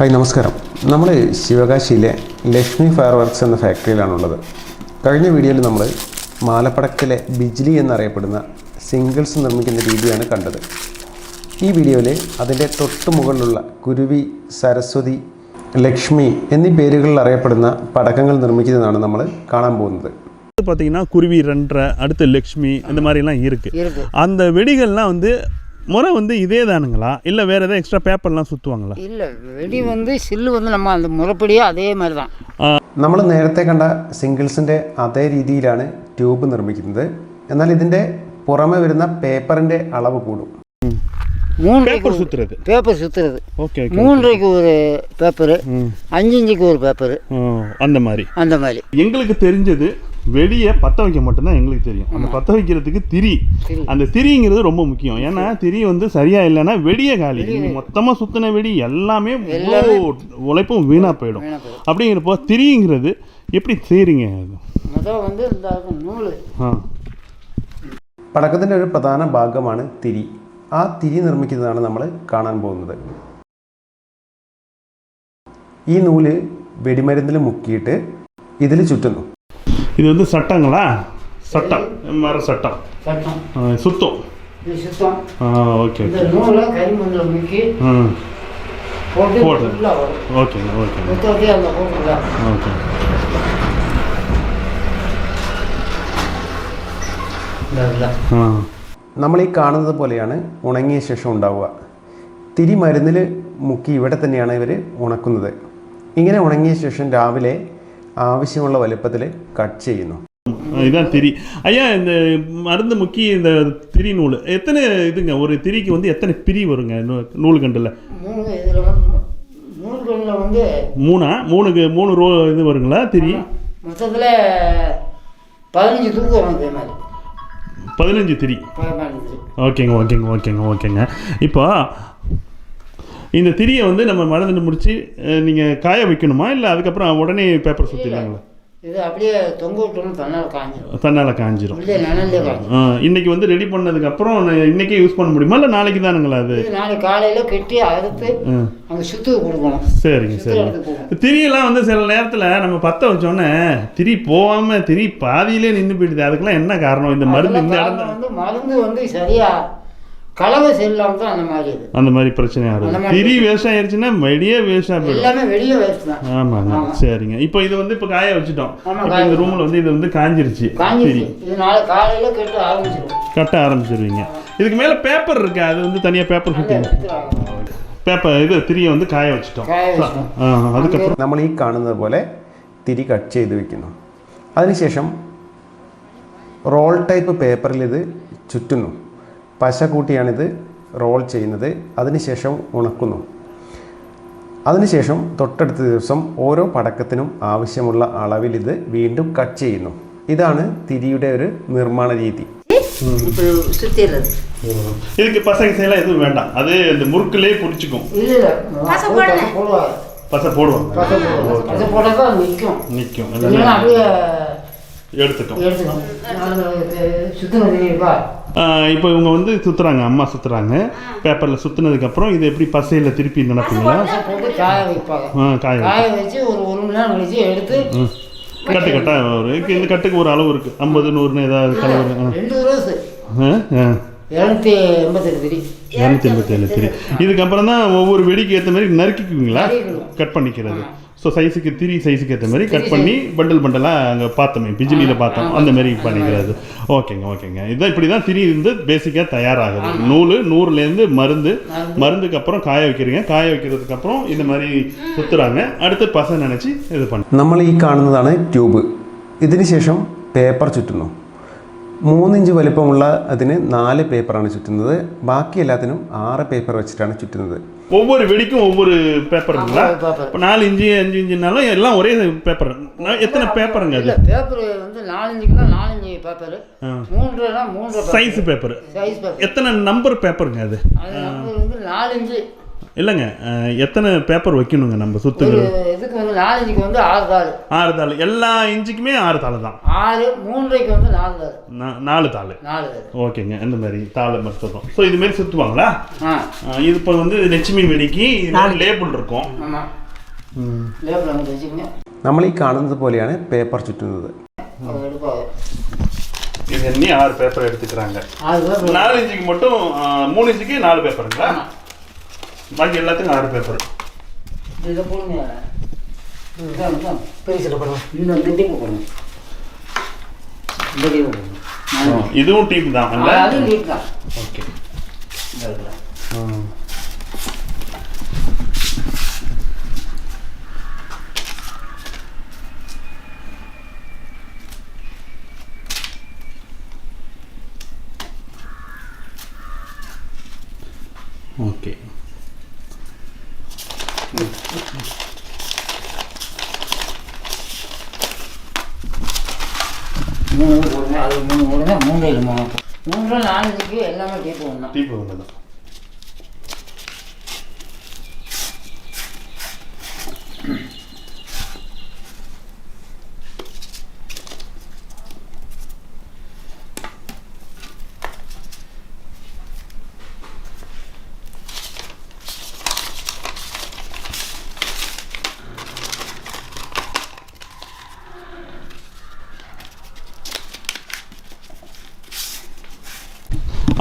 Hi നമസ്കാരം. നമ്മൾ ശിവകാശിയിലെ ലക്ഷ്മി ഫയർവർക്ക്സ് എന്ന ഫാക്ടറിയിലാണുള്ളത്. കഴിഞ്ഞ വീഡിയോയിൽ നമ്മൾ മാലപ്പടക്കിലെ ബിജ്ലി എന്നറിയപ്പെടുന്ന സിംഗിൾസ് നിർമ്മിക്കുന്ന രീതിയാണ് കണ്ടത്. ഈ വീഡിയോയിൽ അതിൻ്റെ തൊട്ടു മുകളിലുള്ള കുരുവി, സരസ്വതി, ലക്ഷ്മി എന്നീ പേരുകളിൽ അറിയപ്പെടുന്ന പടക്കങ്ങൾ നിർമ്മിക്കുന്നതാണ് നമ്മൾ കാണാൻ പോകുന്നത്. பார்த்தீங்கன்னா குருவி 2 அடுத்து லக்ஷ்மி இந்த மாதிரிலாம் இருக்குது. அந்த வெடிகள்லாம் வந்து முறை வந்து இதே தானுங்களா இல்லை வேறு எதாவது எக்ஸ்ட்ரா பேப்பர்லாம் சுற்றுவாங்களா? இல்லை, வெடி வந்து சில்லு வந்து நம்ம அந்த മുറപ്പടിയോ അതേ மாதிரி தான். നമ്മൾ നേരത്തെ കണ്ട സിംഗിൾസിൻ്റെ അതേ രീതിയിലാണ് ട്യൂബ് നിർമ്മിക്കുന്നത്. എന്നാൽ ഇതിൻ്റെ പുറമെ വരുന്ന പേപ്പറിൻ്റെ അളവ് കൂടും. பேப்பர் சுற்றுறது ஓகே. 3 ரூபாய்க்கு ஒரு பேப்பரு, 5 இன்ச்சுக்கு ஒரு பேப்பரு, அந்த மாதிரி எங்களுக்கு தெரிஞ்சது வெடியை பற்ற வைக்க மட்டும்தான் எங்களுக்கு தெரியும். அந்த பற்ற வைக்கிறதுக்கு திரி, அந்த திரிங்கிறது ரொம்ப முக்கியம். ஏன்னா திரி வந்து சரியாக இல்லைன்னா வெடியை காலி, மொத்தமாக சுத்தின வெடி எல்லாமே உழைப்பும் வீணாக போயிடும். அப்படிங்கிறப்போ திரிங்கிறது எப்படி செய்கிறீங்க? வந்து நூல் പടക്കത്തിൻ്റെ ഒരു പ്രധാന ഭാഗമാണ് തിരി. ആ തിരി നിർമ്മിക്കുന്നതാണ് നമ്മൾ കാണാൻ പോകുന്നത്. ഈ നൂല് വെടിമരുന്നിൽ മുക്കിയിട്ട് ഇതിൽ ചുറ്റുന്നു. இது வந்து சட்டங்களா? சட்டம் மர சட்டம் சுத்தம். ஓகே. இந்த நூலை கைமண்ணில் முக்கி போட்டு ஓகே ஓகே ஓகே. നമ്മൾ ഈ കാണുന്നത് പോലെയാണ് ഉണങ്ങിയ ശേഷം ഉണ്ടാവുക. തിരി മരുന്നിൽ മുക്കി ഇവിടെ തന്നെയാണ് ഇവർ ഉണക്കുന്നത്. ഇങ്ങനെ ഉണങ്ങിയ ശേഷം രാവിലെ ആവശ്യമുള്ള വലുപ്പത്തിൽ കട്ട് ചെയ്യുന്നു. இதான் திரி. ஐயா, இந்த மருந்து முக்கி இந்த திரி நூல் எத்தனை இதுங்க? ஒரு திரிக்கு வந்து எத்தனை பிரி வருங்க நூல் கண்டில்? மூணு ரோ இது வருங்களா திரி? மொத்தத்தில் 15 தூக்கு வரும். 15 திரி. ஓகேங்க ஓகேங்க ஓகேங்க ஓகேங்க. இப்போ இந்த திரியை வந்து நம்ம மருந்து முடிச்சு நீங்கள் காய வைக்கணுமா இல்லை அதுக்கப்புறம் உடனே பேப்பர் சுற்றிடுவாங்களா? இது அப்படியே தொங்க விட்டோம்னா தன்னால் காஞ்சிரும். இன்னைக்கு வந்து ரெடி பண்ணதுக்கப்புறம் இன்னைக்கே யூஸ் பண்ண முடியுமா இல்லை நாளைக்கு தானுங்களா? அது நாளைக்கு காலையில் கெட்டி அறுத்து அங்கே சுத்து கொடுக்கணும். சரிங்க சரிங்க. திரியெல்லாம் வந்து சில நேரத்தில் நம்ம பற்ற வச்சோன்னே திரி போகாமல் திரி பாதியிலே நின்று போயிடுது. அதுக்கெல்லாம் என்ன காரணம்? இந்த மருந்து இந்த இடம் வந்து மருந்து வந்து சரியாக கலவை செல்லாமல் தான் அந்த மாதிரி பிரச்சனை ஆகுது. திரி வேஸ்ட் ஆயிடுச்சுன்னா வெளியே வேஸ்டாக போயிடும். எல்லாமே வெளியே வேஸ்ட் தான். ஆமாங்க. சரிங்க. இப்போ இது வந்து இப்போ காய வச்சுட்டோம். இப்போ இந்த ரூமில் வந்து இது வந்து காஞ்சிருச்சு. இது நாளை காலையில் கட்ட ஆரம்பிச்சிருவீங்க. இதுக்கு மேலே பேப்பர் இருக்கு, அது வந்து தனியாக பேப்பர் சுற்றுங்க. பேப்பர் இது திரியை வந்து காய வச்சுட்டோம். அதுக்கப்புறம் നമ്മൾ ഈ കാണുന്നത് പോലെ തിരി കട്ട് ചെയ്ത് വെക്കുന്നു. അതിനുശേഷം റോൾ ടൈപ്പ് പേപ്പറിൽ ഇത് ചുറ്റുന്നു. പശ കൂട്ടിയാണിത് റോൾ ചെയ്യുന്നത്. അതിനുശേഷം ഉണക്കുന്നു. അതിനുശേഷം തൊട്ടടുത്ത ദിവസം ഓരോ പടക്കത്തിനും ആവശ്യമുള്ള അളവിൽ ഇത് വീണ്ടും കട്ട് ചെയ്യുന്നു. ഇതാണ് തിരിയുടെ ഒരു നിർമ്മാണ രീതി. இதுக்கு பசங்க செய்யலாம் எதுவும் வேண்டாம், அது இந்த முறுக்கிலே பிடிச்சிக்கும். பசை போடுவோம், நிற்கும் எடுத்துட்டோம். இப்போ இவங்க வந்து சுற்றுறாங்க, அம்மா சுற்றுறாங்க. பேப்பரில் சுற்றுனதுக்கப்புறம் இது எப்படி பசையில் திருப்பி நடப்பீங்களா? காய வச்சு ஒரு மணி நேரம் கழிச்சு எடுத்து கட்டு கட்டாக ஒரு இந்த கட்டுக்கு ஒரு அளவு இருக்குது. 50 100 ஏதாவது கலவு 287 திரி. இதுக்கப்புறம் தான் ஒவ்வொரு வெடிக்கு ஏற்ற மாதிரி நறுக்கிக்குவீங்களா? கட் பண்ணிக்கிறது. ஸோ சைஸுக்கு திரி சைஸுக்கு ஏற்ற மாதிரி கட் பண்ணி பண்டலாக அங்கே பார்த்தோமே பிஜிலியில் பார்த்தோம், அந்த மாதிரி பண்ணிக்கிறது. ஓகேங்க ஓகேங்க. இதான் இப்படி தான் திரி வந்து பேசிக்காக தயாராகுது. நூறுலேருந்து மருந்துக்கு அப்புறம் காய வைக்கிறீங்க. காய வைக்கிறதுக்கப்புறம் இந்த மாதிரி சுற்றுறாங்க. അടുത്ത് പസ നനച്ച് ഇത് பண்ண നമ്മൾ ഈ കാണുന്നതാണ് ട്യൂബ്. ഇതിന് ശേഷം പേപ്പർ ചുറ്റുന്നു. 3 ഇഞ്ച് വലിപ്പമുള്ള അതിന് 4 പേപ്പറാണ് ചുറ്റുന്നത്. ബാക്കി എല്ലാത്തിനും 6 പേപ്പർ വെച്ചിട്ടാണ് ചുറ്റുന്നത്. ஒவ்வொரு வெடிக்கும் ஒவ்வொரு பேப்பருங்களா? இப்போ 4 இன்ச்சு 5 இன்ச்சுனாலும் எல்லாம் ஒரே பேப்பர். எத்தனை பேப்பருங்க அது? பேப்பர் வந்து 4 இன்ச்சுக்குனா 4 இன்ச்சு பேப்பர், 3னா 3 சைஸ் பேப்பர். எத்தனை நம்பர் பேப்பருங்க அது? அது நம்பர் வந்து 4 இன்ச்சு இல்லைங்க, எத்தனை பேப்பர் வைக்கணுங்க நம்ம சுற்றுறது? இதுக்கு வந்து 4 இன்ச்சுக்கு வந்து 6 தாள். 6 தாள். எல்லா இன்ச்சுக்குமே 6 தாள் தான். 6 3க்கு வந்து 4 தாள். 4 தாள். 4 தாள். ஓகேங்க, இந்த மாதிரி தாள் மட்டும். ஸோ இது மாதிரி சுற்றுவாங்களா? இது இப்போ வந்து லட்சுமி வெடிக்கு லேபிள் இருக்கும். ஆமாம், லேபிள் அங்கே வச்சுக்கோங்க. നമ്മൾ ഈ കാണുന്നത് പോലെയാണ് പേപ്പർ ചുറ്റുന്നത്. இது எண்ணி 6 பேப்பர் எடுத்துக்கிறாங்க. 4 இன்ச்சுக்கு மட்டும் 3 இன்ச்சுக்கு 4 பேப்பருங்களா? பாக்கி எல்லாத்துக்கும் 6 பேப்பர். இதை போடுங்க, பெருசில் போடுவோம். இந்த டீப்பு போடுங்க, இந்த டீப்பு போடுங்க. இதுவும் டீப் தான். அதுவும் டீப் தான். ஓகே. ஓகே. மூணு போடுங்க, அது 3 போடுங்க. 3 இல்லை 3 3 4 இன்ச்சுக்கு எல்லாமே டீப்பு ஒன்று. டீப்பு ஒன்று தான்.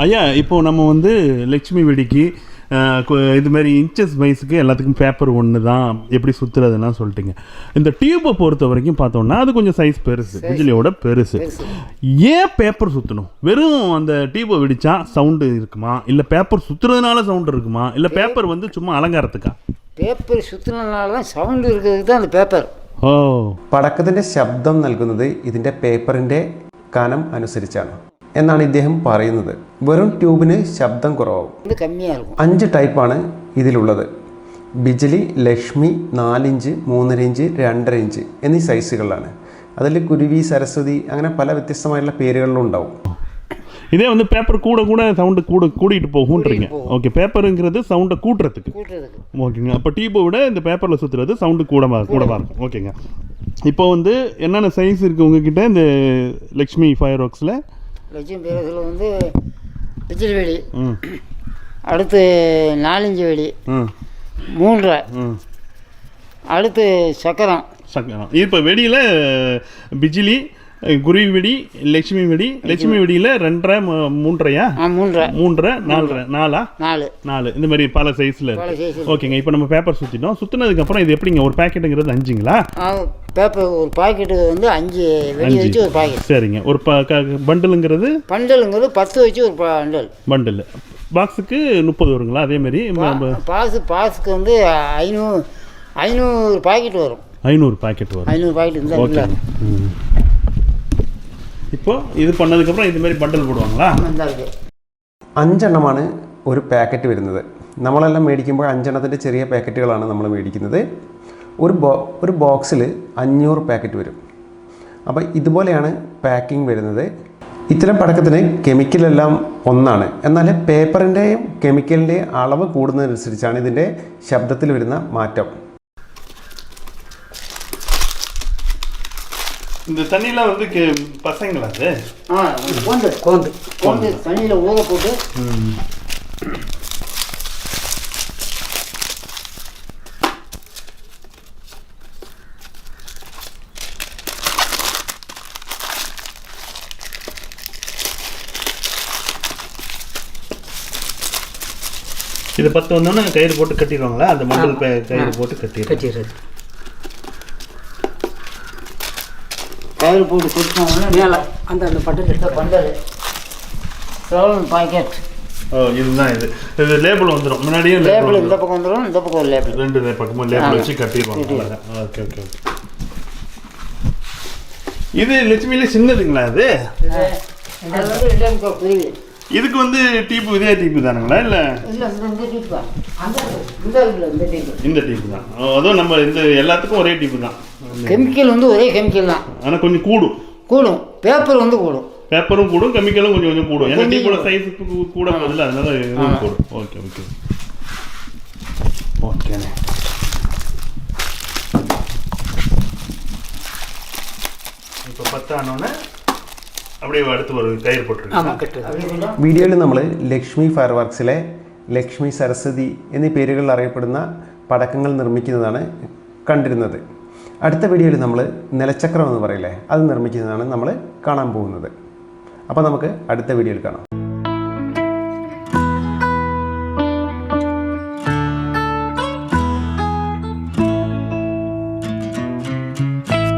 ஐயா, இப்போது நம்ம வந்து லட்சுமி வெடிக்கு இது மாதிரி இன்ச்சஸ் வைஸுக்கு எல்லாத்துக்கும் பேப்பர் ஒன்று தான் எப்படி சுற்றுறதுலாம் சொல்லிட்டீங்க. இந்த டியூப்பை பொறுத்த வரைக்கும் பார்த்தோம்னா அது கொஞ்சம் சைஸ் பெருசு, பிஜிலியோட பெருசு. ஏன் பேப்பர் சுற்றணும்? வெறும் அந்த டியூப்பை வெடித்தா சவுண்டு இருக்குமா, இல்லை பேப்பர் சுற்றுறதுனால சவுண்டு இருக்குமா, இல்லை பேப்பர் வந்து சும்மா அலங்காரத்துக்கா? പേപ്പർ സുത്തുന്നതിനാല സൗണ്ട് ഇരിക്കുന്നത് പേപ്പർ. ഓ, പടക്കത്തിൻ്റെ ശബ്ദം നൽകുന്നത് ഇതിൻ്റെ പേപ്പറിൻ്റെ കനം അനുസരിച്ചാണ് എന്നാണ് ഇദ്ദേഹം പറയുന്നത്. വെറും ട്യൂബിന് ശബ്ദം കുറവാകും. ഇത് കമ്മിയാകും. 5 ടൈപ്പാണ് ഇതിലുള്ളത്. Bijili, Lakshmi 4 inch, 3.5 inch, 2.5 inch എന്നീ സൈസുകളാണ്. അതിൽ കുരുവി, സരസ്വതി അങ്ങനെ പല വ്യത്യസ്തമായിട്ടുള്ള പേരുകളിലും ഉണ്ടാവും. இதே வந்து பேப்பர் கூட கூட சவுண்டு கூட்டிகிட்டு போகும்ன்றீங்க. ஓகே, பேப்பருங்கிறது சவுண்டை கூட்டுறதுக்கு. ஓகேங்க. அப்போ டியூப்பை விட இந்த பேப்பரில் சுற்றுறது சவுண்டு கூடமாக இருக்கும். ஓகேங்க. இப்போ வந்து என்னென்ன சைஸ் இருக்குது உங்ககிட்ட இந்த லக்ஷ்மி ஃபயர் ஒர்க்ஸில்? லட்சுமி ஃபயர் வந்து பிஜிலி வெடி, அடுத்து 4 இன்ச்சு வெடி, 3.5, அடுத்து சக்கரம். இப்போ வெடியில் பிஜிலி, குருவி வெடி, லட்சுமி வெடி. லட்சுமி வெடியில் 2.5, 3.5, 4 இந்த மாதிரி பல சைஸில் இருக்குது. ஓகேங்க. இப்போ நம்ம பேப்பர் சுற்றிட்டோம். சுற்றினதுக்கப்புறம் இது எப்படிங்க ஒரு பேக்கெட்டுங்கிறது 5ங்களா? பேப்பர் ஒரு பாக்கெட்டு வந்து 5 வெடி வச்சு ஒரு பாக்கெட். சரிங்க. ஒரு பண்டலுங்கிறது 10 வச்சு ஒரு பண்டல். பாக்ஸுக்கு 30 வருங்களா? அதே மாதிரி பாக்ஸுக்கு வந்து 500 பாக்கெட் வரும். 500 பாக்கெட் வரும். 500 பாக்கெட் இருந்தால் ஓகே. இப்போ ഇത് பண்ணதுக்கப்புறம் இது மாதிரி ബണ്ടൽ போடுவாங்களா? 5 എണ്ണമാണ് ഒരു പാക്കറ്റ് വരുന്നത്. നമ്മളെല്ലാം മേടിക്കുമ്പോൾ 5 എണ്ണത്തിൻ്റെ ചെറിയ പാക്കറ്റുകളാണ് നമ്മൾ മേടിക്കുന്നത്. ഒരു ബോക്സിൽ 500 പാക്കറ്റ് വരും. അപ്പോൾ ഇതുപോലെയാണ് പാക്കിംഗ് വരുന്നത്. ഇത്തരം പടക്കത്തിന് കെമിക്കലെല്ലാം ഒന്നാണ്. എന്നാൽ പേപ്പറിൻ്റെയും കെമിക്കലിൻ്റെയും അളവ് കൂടുന്നതനുസരിച്ചാണ് ഇതിൻ്റെ ശബ്ദത്തിൽ വരുന്ന മാറ്റം. இந்த தண்ணியில் வந்து பசங்களா அது? கோந்து தண்ணியில் ஊற போட்டு இது 10 வந்தோன்னா கயிறு போட்டு கட்டிடுவாங்களா? அந்த மண்டல் கயிறு போட்டு கட்டிடுறது. கயிறு போட்டு கொடுத்தோம்னா மேலே அந்த பண்டல் பாக்கெட். இதுதான் இது லேபிள் வந்துடும். முன்னாடியே லேபிள் இந்த பக்கம் வந்துடும், இந்த பக்கம் ஒரு லேபிள். 2 பக்கமும் லேபிள் வச்சு கட்டிடுவாங்க. ஓகே. இது லட்சுமியில சின்னதுங்களா? அது இதுக்கு வந்து டீப்பு இதே டீப்பு தானுங்களா? இல்லை இந்த டீப்பு தான். அதுவும் நம்ம இந்த எல்லாத்துக்கும் ஒரே டீப்பு தான். கெமிக்கல் வந்து ஒரே கெமிக்கல் தான், ஆனால் கொஞ்சம் கூடும். பேப்பர் வந்து கூடும். பேப்பரும் கூடும், கெமிக்கலும் கொஞ்சம் கூடும். ஏன்னா டீப்போட சைஸுக்கு கூட போதில்லை, அதனால இதுவும் கூடும். ஓகே. ஓகேண்ணே. இப்போ 10 ஆனோடனே அப்படியே அடுத்து ஒரு கயிறு போட்டுருக்கோம். വീഡിയോയിൽ നമ്മൾ ലക്ഷ്മി ഫയർ വർക്സിലെ ലക്ഷ്മി, സരസ്വതി എന്നീ പേരുകളിൽ അറിയപ്പെടുന്ന പടക്കങ്ങൾ നിർമ്മിക്കുന്നതാണ് കണ്ടിരുന്നത്. അടുത്ത വീഡിയോയിൽ നമ്മൾ നിലച്ചക്രം എന്ന് പറയില്ലേ, അത് നിർമ്മിക്കുന്നതാണ് നമ്മൾ കാണാൻ പോകുന്നത്. അപ്പോൾ നമുക്ക് അടുത്ത വീഡിയോയിൽ കാണാം.